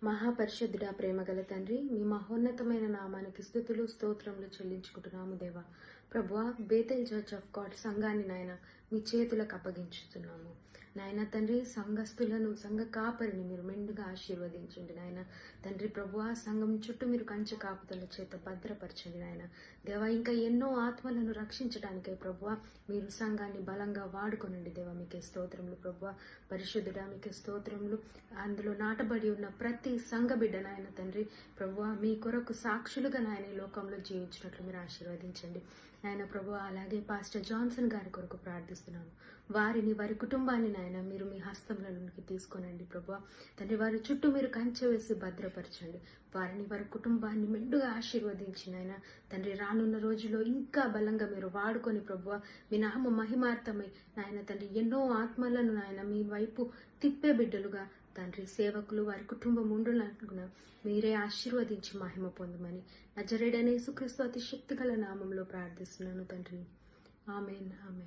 మహాపరిశుద్ధుడా, ప్రేమగల తండ్రి, మీ మహోన్నతమైన నామానికి స్తుతులు స్తోత్రములు చెల్లించుకుంటున్నాము దేవా. ప్రభువా, బేతెల్ చర్చ్ ఆఫ్ గాడ్ సంఘాన్ని నాయన మీ చేతులకు అప్పగించుతున్నాము. నాయన తండ్రి, సంఘస్థులను, సంఘ కాపరిని మీరు మెండుగా ఆశీర్వదించండి నాయన తండ్రి. ప్రభువా, సంఘం చుట్టూ మీరు కంచె కాపుదల చేత భద్రపరచండి నాయన దేవా. ఇంకా ఎన్నో ఆత్మలను రక్షించడానికై ప్రభువా మీరు సంఘాన్ని బలంగా వాడుకొనండి దేవా. మీకే స్తోత్రములు ప్రభువా. పరిశుద్ధుడా, మీకే స్తోత్రములు. అందులో నాటబడి ఉన్న ప్రతి సంఘ బిడ్డ నాయన తండ్రి ప్రభువా మీ కొరకు సాక్షులుగా నాయన ఈ లోకంలో జీవించినట్లు మీరు ఆశీర్వదించండి నాయన ప్రభువా. అలాగే పాస్టర్ జాన్సన్ గారి కొరకు ప్రార్థిస్తున్నాను. వారిని, వారి కుటుంబాన్ని నాయన మీరు మీ హస్తంలోనికి తీసుకోనండి ప్రభువా తండ్రి. వారి చుట్టూ మీరు కంచె వేసి భద్రపరచండి. వారిని, వారి కుటుంబాన్ని మెండుగా ఆశీర్వదించి నాయన తండ్రి, రానున్న రోజుల్లో ఇంకా బలంగా మీరు వాడుకొని ప్రభువా మీ నామ మహిమార్థమై నాయన తండ్రి ఎన్నో ఆత్మలను నాయన మీ వైపు తిప్పే బిడ్డలుగా తండ్రి, సేవకులు, వారి కుటుంబం ఉండునట్లుగా మీరే ఆశీర్వదించి మహిమ పొందమని నజరేయుడైన యేసుక్రీస్తు అతి శక్తిగల నామంలో ప్రార్థిస్తున్నాను తండ్రి. ఆమేన్, ఆమేన్.